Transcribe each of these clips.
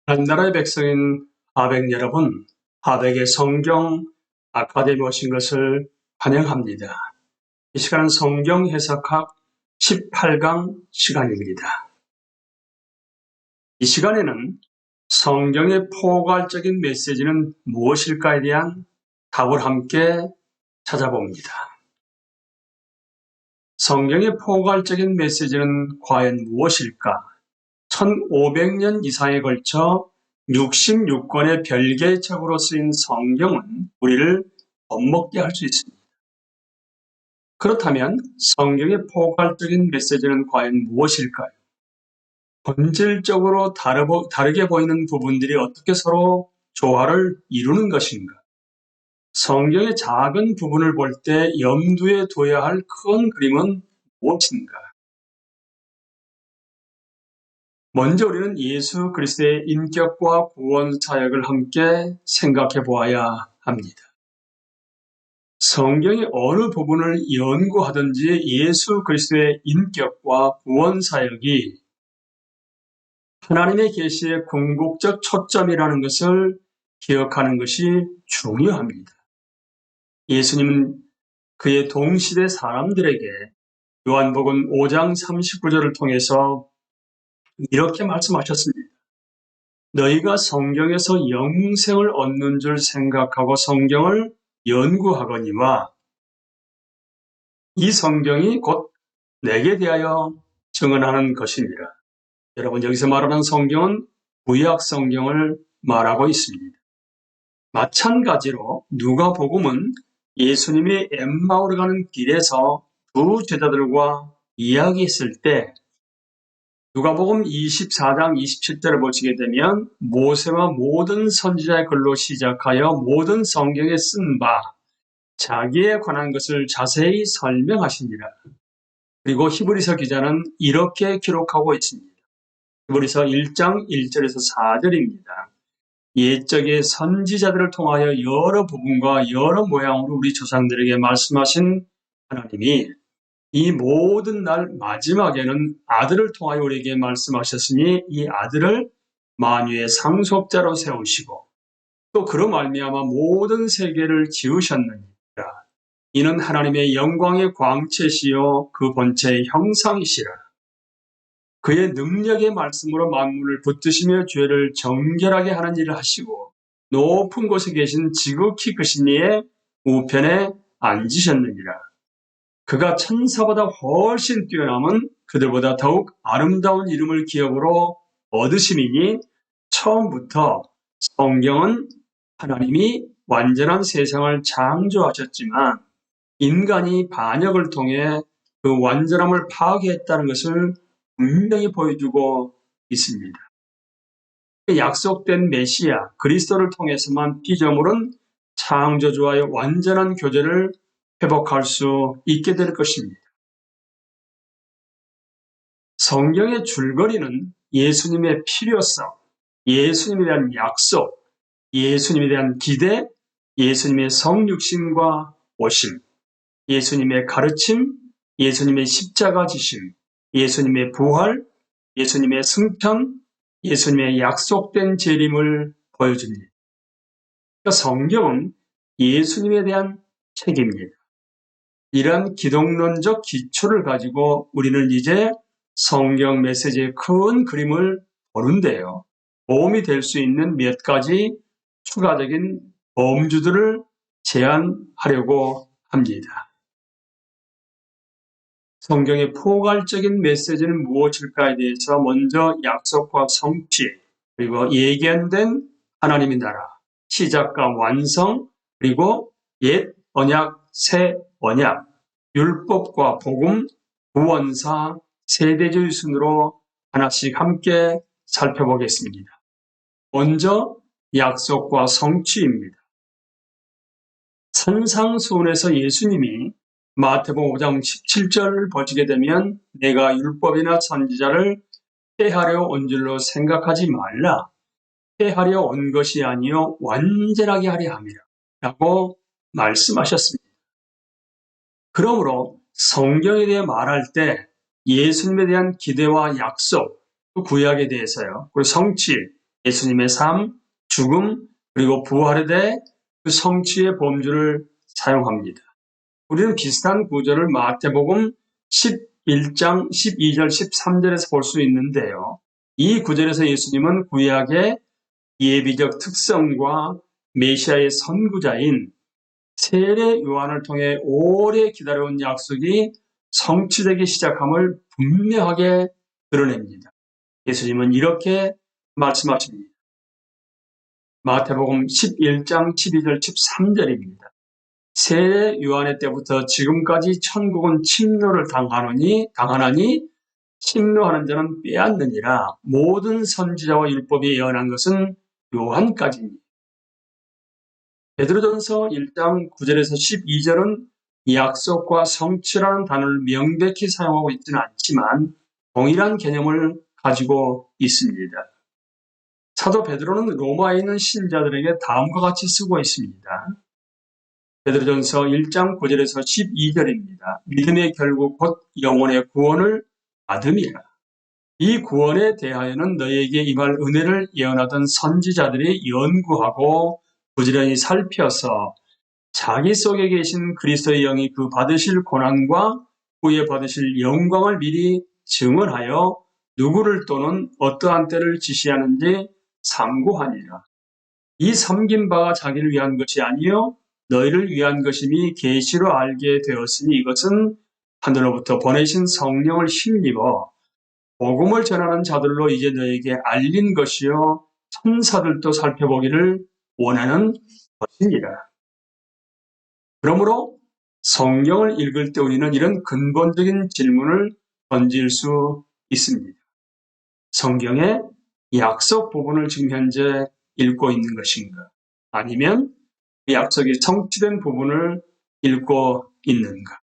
한 나라의 백성인 하백 여러분, 하백의 성경 아카데미 오신 것을 환영합니다. 이 시간은 성경 해석학 18강 시간입니다. 이 시간에는 성경의 포괄적인 메시지는 무엇일까에 대한 답을 함께 찾아봅니다. 성경의 포괄적인 메시지는 과연 무엇일까? 1500년 이상에 걸쳐 66권의 별개의 책으로 쓰인 성경은 우리를 겁먹게 할 수 있습니다. 그렇다면 성경의 포괄적인 메시지는 과연 무엇일까요? 본질적으로 다르게 보이는 부분들이 어떻게 서로 조화를 이루는 것인가? 성경의 작은 부분을 볼 때 염두에 둬야 할 큰 그림은 무엇인가? 먼저 우리는 예수 그리스도의 인격과 구원 사역을 함께 생각해 보아야 합니다. 성경의 어느 부분을 연구하든지 예수 그리스도의 인격과 구원 사역이 하나님의 계시의 궁극적 초점이라는 것을 기억하는 것이 중요합니다. 예수님은 그의 동시대 사람들에게 요한복음 5장 39절을 통해서 이렇게 말씀하셨습니다. 너희가 성경에서 영생을 얻는 줄 생각하고 성경을 연구하거니와 이 성경이 곧 내게 대하여 증언하는 것이니라. 여러분, 여기서 말하는 성경은 구약 성경을 말하고 있습니다. 마찬가지로 누가복음은 예수님이 엠마오로 가는 길에서 두 제자들과 이야기했을 때 누가복음 24장 27절을 보시게 되면 모세와 모든 선지자의 글로 시작하여 모든 성경에 쓴 바 자기에 관한 것을 자세히 설명하시니라. 그리고 히브리서 기자는 이렇게 기록하고 있습니다. 히브리서 1장 1절에서 4절입니다. 옛적의 선지자들을 통하여 여러 부분과 여러 모양으로 우리 조상들에게 말씀하신 하나님이 이 모든 날 마지막에는 아들을 통하여 우리에게 말씀하셨으니 이 아들을 만유의 상속자로 세우시고 또 그로 말미암아 모든 세계를 지으셨느니라. 이는 하나님의 영광의 광채시요 그 본체의 형상이시라. 그의 능력의 말씀으로 만물을 붙드시며 죄를 정결하게 하는 일을 하시고 높은 곳에 계신 지극히 크신 이의 우편에 앉으셨느니라. 그가 천사보다 훨씬 뛰어남은 그들보다 더욱 아름다운 이름을 기업으로 얻으심이니 처음부터 성경은 하나님이 완전한 세상을 창조하셨지만 인간이 반역을 통해 그 완전함을 파괴했다는 것을 분명히 보여주고 있습니다. 약속된 메시아 그리스도를 통해서만 피조물은 창조주와의 완전한 교제를 회복할 수 있게 될 것입니다. 성경의 줄거리는 예수님의 필요성, 예수님에 대한 약속, 예수님에 대한 기대, 예수님의 성육신과 오심, 예수님의 가르침, 예수님의 십자가 지심, 예수님의 부활, 예수님의 승천, 예수님의 약속된 재림을 보여줍니다. 그러니까 성경은 예수님에 대한 책입니다. 이러한 기독론적 기초를 가지고 우리는 이제 성경 메시지의 큰 그림을 보는데요. 도움이 될 수 있는 몇 가지 추가적인 범주들을 제안하려고 합니다. 성경의 포괄적인 메시지는 무엇일까에 대해서 먼저 약속과 성취, 그리고 예견된 하나님의 나라, 시작과 완성, 그리고 옛 언약, 새 언약, 율법과 복음, 구원사, 세대주의 순으로 하나씩 함께 살펴보겠습니다. 먼저 약속과 성취입니다. 산상수훈에서 예수님이 마태복음 5장 17절을 보시게 되면 내가 율법이나 선지자를 폐하려 온 줄로 생각하지 말라. 폐하려 온 것이 아니요 완전하게 하려 함이라 라고 말씀하셨습니다. 그러므로 성경에 대해 말할 때 예수님에 대한 기대와 약속, 그 구약에 대해서요, 그리고 성취, 예수님의 삶, 죽음, 그리고 부활에 대해 그 성취의 범주를 사용합니다. 우리는 비슷한 구절을 마태복음 11장 12절 13절에서 볼 수 있는데요. 이 구절에서 예수님은 구약의 예비적 특성과 메시아의 선구자인 세례 요한을 통해 오래 기다려온 약속이 성취되기 시작함을 분명하게 드러냅니다. 예수님은 이렇게 말씀하십니다. 마태복음 11장 12절 13절입니다. 세례 요한의 때부터 지금까지 천국은 침노를 당하나니 침노하는 자는 빼앗느니라. 모든 선지자와 율법이 예언한 것은 요한까지입니다. 베드로전서 1장 9절에서 12절은 약속과 성취라는 단어를 명백히 사용하고 있지는 않지만 동일한 개념을 가지고 있습니다. 사도 베드로는 로마에 있는 신자들에게 다음과 같이 쓰고 있습니다. 베드로전서 1장 9절에서 12절입니다. 믿음의 결국 곧 영혼의 구원을 받음이라. 이 구원에 대하여는 너희에게 임할 은혜를 예언하던 선지자들이 연구하고 부지런히 살펴서 자기 속에 계신 그리스도의 영이 그 받으실 고난과 후에 받으실 영광을 미리 증언하여 누구를 또는 어떠한 때를 지시하는지 삼고하니라. 이 섬긴 바가 자기를 위한 것이 아니요 너희를 위한 것임이 계시로 알게 되었으니 이것은 하늘로부터 보내신 성령을 힘입어 복음을 전하는 자들로 이제 너에게 알린 것이요 천사들도 살펴보기를 원하는 것입니다. 그러므로 성경을 읽을 때 우리는 이런 근본적인 질문을 던질 수 있습니다. 성경의 약속 부분을 지금 현재 읽고 있는 것인가? 아니면 그 약속이 성취된 부분을 읽고 있는가?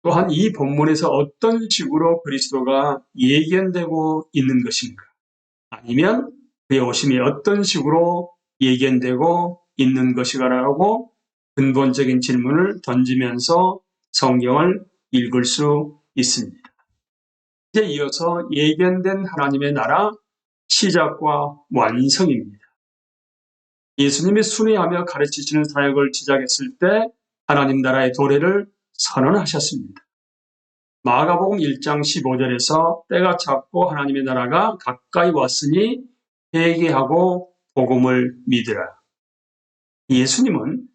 또한 이 본문에서 어떤 식으로 그리스도가 예견되고 있는 것인가? 아니면 그의 오심이 어떤 식으로 예견되고 있는 것인가라고 근본적인 질문을 던지면서 성경을 읽을 수 있습니다. 이제 이어서 예견된 하나님의 나라 시작과 완성입니다. 예수님이 순회하며 가르치시는 사역을 시작했을 때 하나님 나라의 도래를 선언하셨습니다. 마가복음 1장 15절에서 때가 찼고 하나님의 나라가 가까이 왔으니 회개하고 복음을 믿으라. 예수님은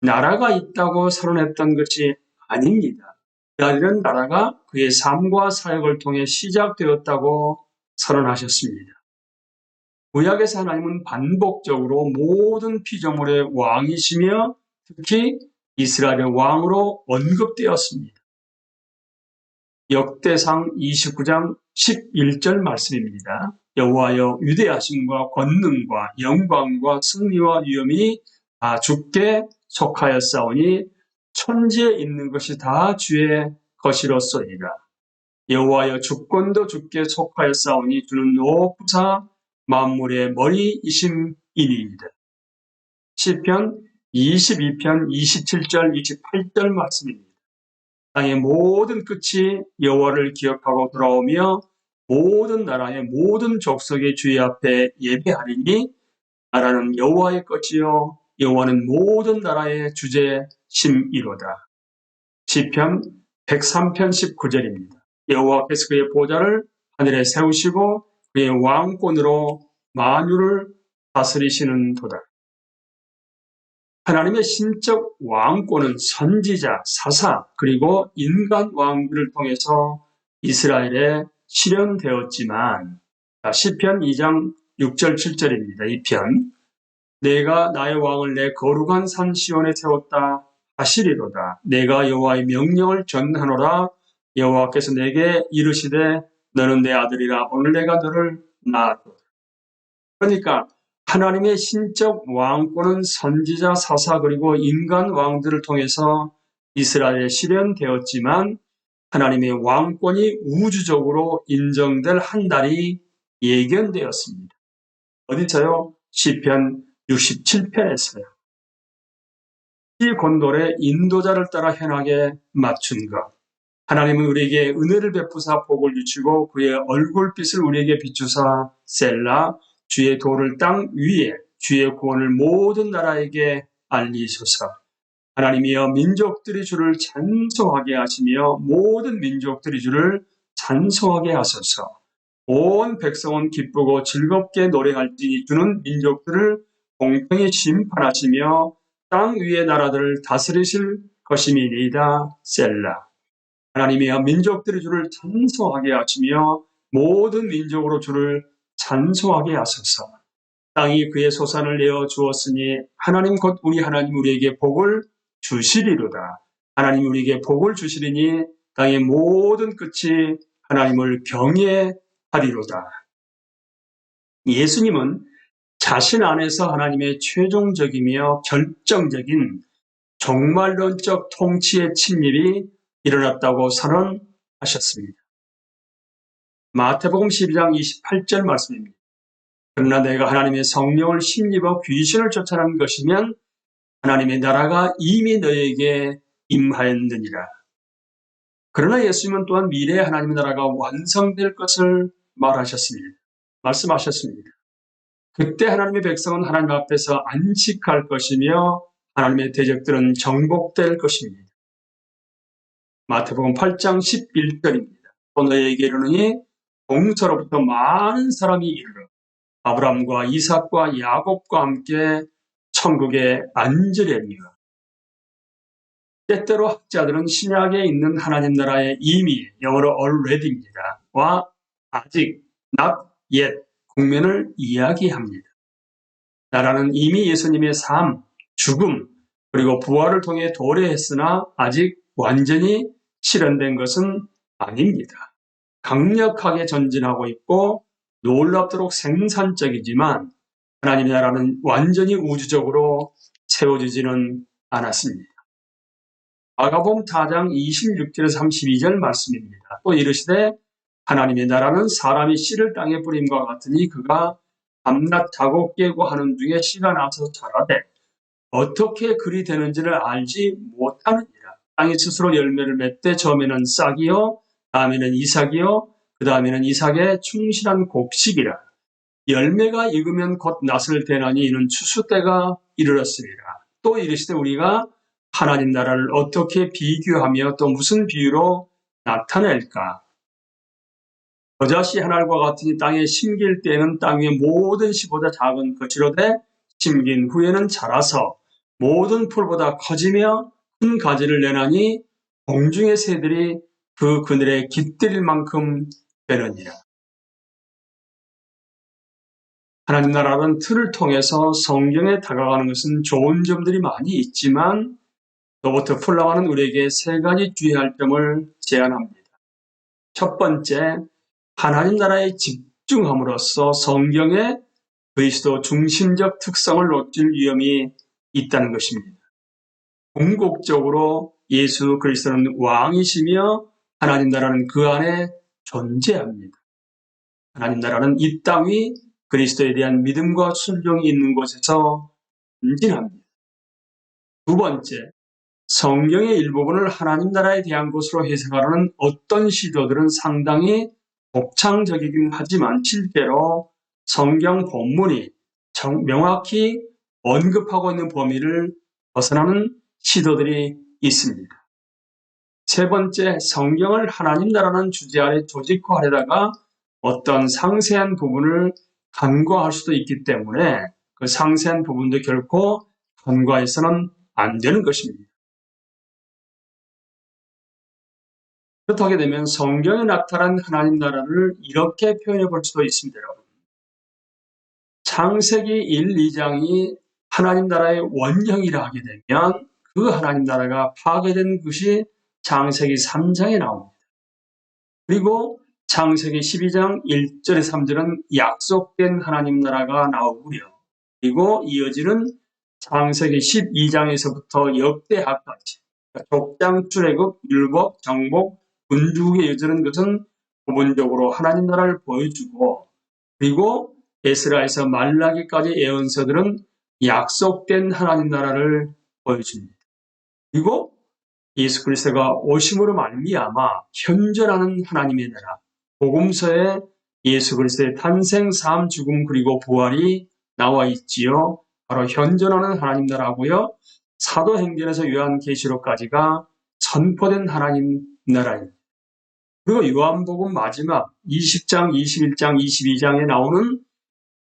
나라가 있다고 선언했던 것이 아닙니다. 이런 나라가 그의 삶과 사역을 통해 시작되었다고 선언하셨습니다. 구약에서 하나님은 반복적으로 모든 피조물의 왕이시며 특히 이스라엘의 왕으로 언급되었습니다. 역대상 29장 11절 말씀입니다. 여호와여 위대하심과 권능과 영광과 승리와 위엄이 다 주께 속하였사오니 천지에 있는 것이 다 주의 것이로소이다. 여호와여 주권도 주께 속하였사오니 주는 높으사 만물의 머리이심이니이다. 시편 22편 27절 28절 말씀입니다. 땅의 모든 끝이 여호와를 기억하고 돌아오며 모든 나라의 모든 족속의 주의 앞에 예배하리니 나라는 여호와의 것이요 여호와는 모든 나라의 주제심이로다. 시편 103편 19절입니다. 여호와께서 그의 보좌를 하늘에 세우시고 그의 왕권으로 만유를 다스리시는도다. 하나님의 신적 왕권은 선지자, 사사, 그리고 인간 왕들을 통해서 이스라엘에 실현되었지만 시편 2장 6절 7절입니다. 이 편 내가 나의 왕을 내 거룩한 산 시온에 세웠다 하시리로다. 내가 여호와의 명령을 전하노라. 여호와께서 내게 이르시되 너는 내 아들이라 오늘 내가 너를 낳았도다. 그러니까 하나님의 신적 왕권은 선지자, 사사 그리고 인간 왕들을 통해서 이스라엘에 실현되었지만 하나님의 왕권이 우주적으로 인정될 한 날이 예견되었습니다. 어디서요? 시편 67편에서요. 이 곤돌의 인도자를 따라 현하게 맞춘 것. 하나님은 우리에게 은혜를 베푸사 복을 주시고 그의 얼굴빛을 우리에게 비추사 셀라 주의 도를 땅 위에 주의 구원을 모든 나라에게 알리소서. 하나님이여 민족들이 주를 찬송하게 하시며 모든 민족들이 주를 찬송하게 하소서. 온 백성은 기쁘고 즐겁게 노래할지니 주는 민족들을 공평히 심판하시며 땅 위의 나라들을 다스리실 것임이니이다. 셀라. 하나님이여 민족들이 주를 찬송하게 하시며 모든 민족으로 주를 찬송하게 하소서. 땅이 그의 소산을 내어 주었으니 하나님 곧 우리 하나님 우리에게 복을 주시리로다. 하나님 우리에게 복을 주시리니 땅의 모든 끝이 하나님을 경외하리로다. 예수님은 자신 안에서 하나님의 최종적이며 결정적인 종말론적 통치의 침입이 일어났다고 선언하셨습니다. 마태복음 12장 28절 말씀입니다. 그러나 내가 하나님의 성령을 힘입어 귀신을 쫓아낸 것이면 하나님의 나라가 이미 너에게 임하였느니라. 그러나 예수님은 또한 미래에 하나님의 나라가 완성될 것을 말씀하셨습니다. 그때 하나님의 백성은 하나님 앞에서 안식할 것이며 하나님의 대적들은 정복될 것입니다. 마태복음 8장 11절입니다. 또 너희에게 이르노니 동서로부터 많은 사람이 이르러 아브라함과 이삭과 야곱과 함께 천국에 앉으려니와. 때때로 학자들은 신약에 있는 하나님 나라의 이미, 영어로 already입니다. 와 아직, not yet 국면을 이야기합니다. 나라는 이미 예수님의 삶, 죽음, 그리고 부활을 통해 도래했으나 아직 완전히 실현된 것은 아닙니다. 강력하게 전진하고 있고 놀랍도록 생산적이지만 하나님의 나라는 완전히 우주적으로 세워지지는 않았습니다. 마가복음 4장 26절에서 32절 말씀입니다. 또 이르시되 하나님의 나라는 사람이 씨를 땅에 뿌림과 같으니 그가 밤낮 자고 깨고 하는 중에 씨가 나서 자라되 어떻게 그리 되는지를 알지 못하느니라. 땅이 스스로 열매를 맺되 처음에는 싹이요 다음에는 이삭이요 그 다음에는 이삭의 충실한 곡식이라. 열매가 익으면 곧 낫을 대나니 이는 추수 때가 이르렀으리라. 또 이르시되 우리가 하나님 나라를 어떻게 비교하며 또 무슨 비유로 나타낼까? 버젓이 한 알과 같으니 땅에 심길 때에는 땅 위의 모든 씨보다 작은 것이로되 심긴 후에는 자라서 모든 풀보다 커지며 큰 가지를 내나니 공중의 새들이 그 그늘에 깃들일 만큼 되느니라. 하나님 나라는 틀을 통해서 성경에 다가가는 것은 좋은 점들이 많이 있지만 로버트 풀라와는 우리에게 세 가지 주의할 점을 제안합니다. 첫 번째, 하나님 나라에 집중함으로써 성경의 그리스도 중심적 특성을 놓칠 위험이 있다는 것입니다. 궁극적으로 예수 그리스도는 왕이시며 하나님 나라는 그 안에 존재합니다. 하나님 나라는 이 땅 위 그리스도에 대한 믿음과 순종이 있는 곳에서 전진합니다. 두 번째, 성경의 일부분을 하나님 나라에 대한 것으로 해석하려는 어떤 시도들은 상당히 독창적이긴 하지만 실제로 성경 본문이 명확히 언급하고 있는 범위를 벗어나는 시도들이 있습니다. 세 번째, 성경을 하나님 나라는 주제 아래 조직화하려다가 어떤 상세한 부분을 간과할 수도 있기 때문에 그 상세한 부분도 결코 간과해서는 안 되는 것입니다. 그렇게 되면 성경에 나타난 하나님 나라를 이렇게 표현해 볼 수도 있습니다. 여러분. 창세기 1, 2장이 하나님 나라의 원형이라 하게 되면 그 하나님 나라가 파괴된 것이 창세기 3장에 나옵니다. 그리고 창세기 12장 1절에 3절은 약속된 하나님 나라가 나오고요. 그리고 이어지는 창세기 12장에서부터 역대하까지 족장, 출애굽, 율법, 정복, 군주국에 이어지는 것은 부분적으로 하나님 나라를 보여주고 그리고 에스라에서 말라기까지 예언서들은 약속된 하나님 나라를 보여줍니다. 그리고 예수 그리스도가 오심으로 말미암아 현존하는 하나님의 나라, 복음서에 예수 그리스도의 탄생, 삶, 죽음 그리고 부활이 나와 있지요. 바로 현존하는 하나님 나라고요. 사도행전에서 요한계시록까지가 선포된 하나님 나라입니다. 그리고 요한복음 마지막 20장, 21장, 22장에 나오는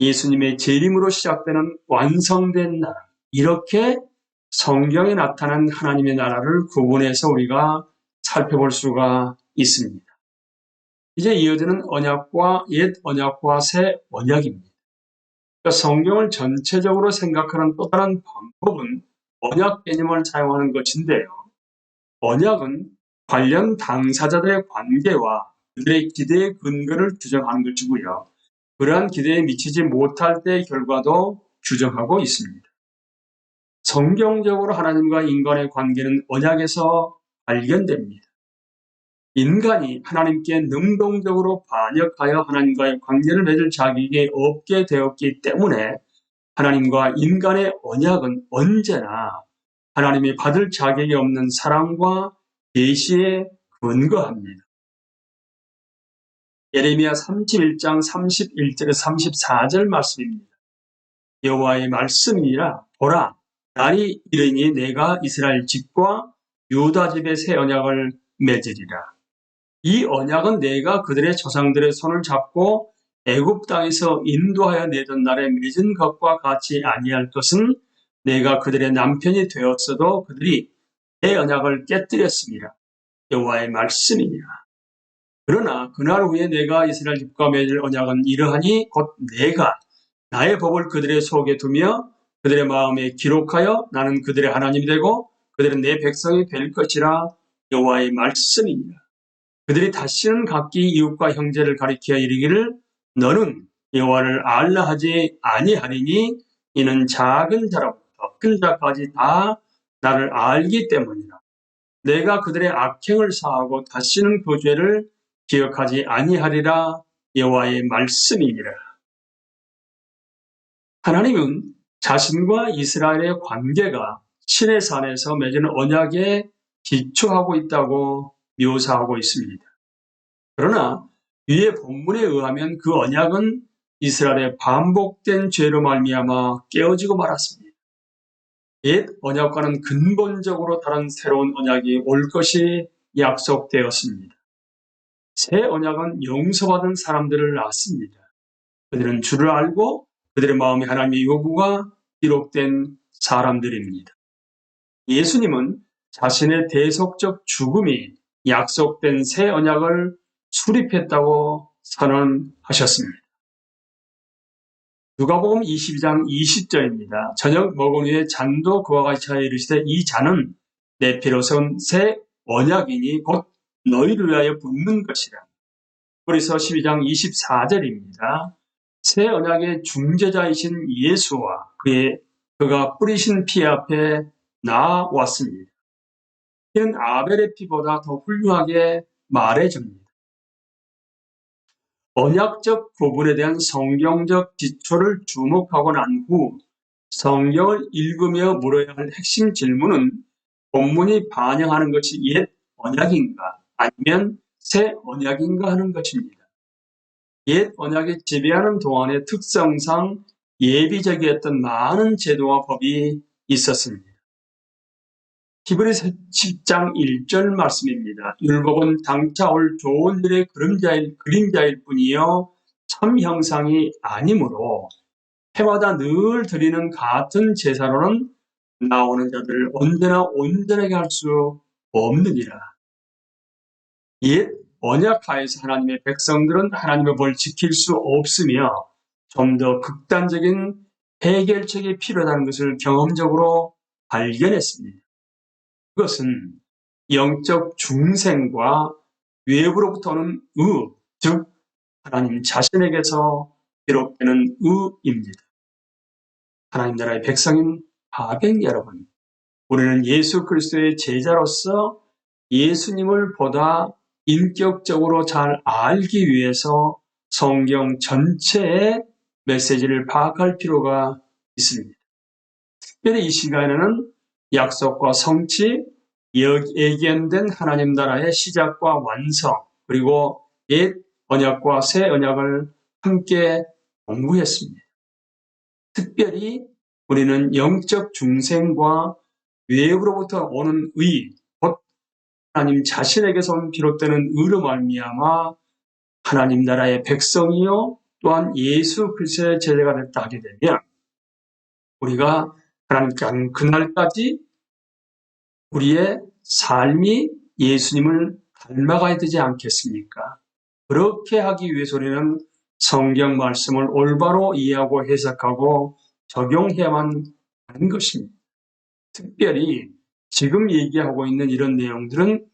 예수님의 재림으로 시작되는 완성된 나라. 이렇게 성경에 나타난 하나님의 나라를 구분해서 우리가 살펴볼 수가 있습니다. 이제 이어지는 언약과 옛 언약과 새 언약입니다. 그러니까 성경을 전체적으로 생각하는 또 다른 방법은 언약 개념을 사용하는 것인데요. 언약은 관련 당사자들의 관계와 그들의 기대의 근거를 규정하는 것이고요. 그러한 기대에 미치지 못할 때의 결과도 규정하고 있습니다. 성경적으로 하나님과 인간의 관계는 언약에서 발견됩니다. 인간이 하나님께 능동적으로 반역하여 하나님과의 관계를 맺을 자격이 없게 되었기 때문에 하나님과 인간의 언약은 언제나 하나님이 받을 자격이 없는 사랑과 계시에 근거합니다. 예레미야 31장 31절에 34절 말씀입니다. 여호와의 말씀이니라. 보라, 날이 이르니 내가 이스라엘 집과 유다 집의 새 언약을 맺으리라. 이 언약은 내가 그들의 조상들의 손을 잡고 애굽 땅에서 인도하여 내던 날에 맺은 것과 같이 아니할 것은 내가 그들의 남편이 되었어도 그들이 내 언약을 깨뜨렸습니다. 여호와의 말씀이니라. 그러나 그날 후에 내가 이스라엘 집과 맺을 언약은 이러하니 곧 내가 나의 법을 그들의 속에 두며 그들의 마음에 기록하여 나는 그들의 하나님이 되고 그들은 내 백성이 될 것이라. 여호와의 말씀이니라. 그들이 다시는 각기 이웃과 형제를 가리켜 이르기를 너는 여호와를 알라 하지 아니하리니 이는 작은 자로부터 큰 자까지 다 나를 알기 때문이라. 내가 그들의 악행을 사하고 다시는 그 죄를 기억하지 아니하리라. 여호와의 말씀이니라. 하나님은 자신과 이스라엘의 관계가 신의 산에서 맺은 언약에 기초하고 있다고 묘사하고 있습니다. 그러나 위의 본문에 의하면 그 언약은 이스라엘의 반복된 죄로 말미암아 깨어지고 말았습니다. 옛 언약과는 근본적으로 다른 새로운 언약이 올 것이 약속되었습니다. 새 언약은 용서받은 사람들을 낳습니다. 그들은 주를 알고 그들의 마음에 하나님의 요구가 기록된 사람들입니다. 예수님은 자신의 대속적 죽음이 약속된 새 언약을 수립했다고 선언하셨습니다. 누가복음 22장 20절입니다. 저녁 먹은 후에 잔도 그와 같이 하여 이르시되 이 잔은 내 피로 세운 새 언약이니 곧 너희를 위하여 붓는 것이라. 그래서 12장 24절입니다. 새 언약의 중재자이신 예수와 그가 뿌리신 피 앞에 나왔습니다. 이는 아벨의 피보다 더 훌륭하게 말해줍니다. 언약적 구분에 대한 성경적 기초를 주목하고 난 후 성경을 읽으며 물어야 할 핵심 질문은 본문이 반영하는 것이 옛 언약인가 아니면 새 언약인가 하는 것입니다. 옛 언약이 지배하는 동안의 특성상 예비적이었던 많은 제도와 법이 있었습니다. 히브리서 10장 1절 말씀입니다. 율법은 장차 올 좋은 일의 그림자일 뿐이요 참 형상이 아니므로 해마다 늘 드리는 같은 제사로는 나오는 자들을 언제나 온전하게 할 수 없느니라. 옛 언약하에서 하나님의 백성들은 하나님의 법을 지킬 수 없으며 좀 더 극단적인 해결책이 필요하다는 것을 경험적으로 발견했습니다. 그것은 영적 중생과 외부로부터 오는 즉 하나님 자신에게서 기록되는 의입니다. 하나님 나라의 백성인 하객 여러분, 우리는 예수 그리스도의 제자로서 예수님을 보다 인격적으로 잘 알기 위해서 성경 전체의 메시지를 파악할 필요가 있습니다. 특별히 이 시간에는 약속과 성취, 예견된 하나님 나라의 시작과 완성, 그리고 옛 언약과 새 언약을 함께 공부했습니다. 특별히 우리는 영적 중생과 외부로부터 오는 의, 곧 하나님 자신에게서 비롯되는 의로 말미암아 하나님 나라의 백성이요 또한 예수 그리스도의 제자가 됐다 하게 되면 우리가 하나님께 하는 그날까지 우리의 삶이 예수님을 닮아가야 되지 않겠습니까? 그렇게 하기 위해서 우리는 성경 말씀을 올바로 이해하고 해석하고 적용해야만 하는 것입니다. 특별히 지금 얘기하고 있는 이런 내용들은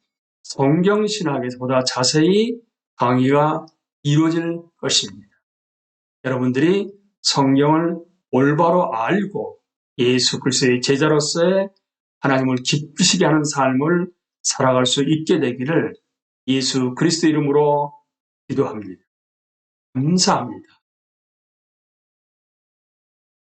성경신학에서보다 자세히 강의가 이루어질 것입니다. 여러분들이 성경을 올바로 알고 예수 그리스도의 제자로서의 하나님을 기쁘시게 하는 삶을 살아갈 수 있게 되기를 예수 그리스도 이름으로 기도합니다. 감사합니다.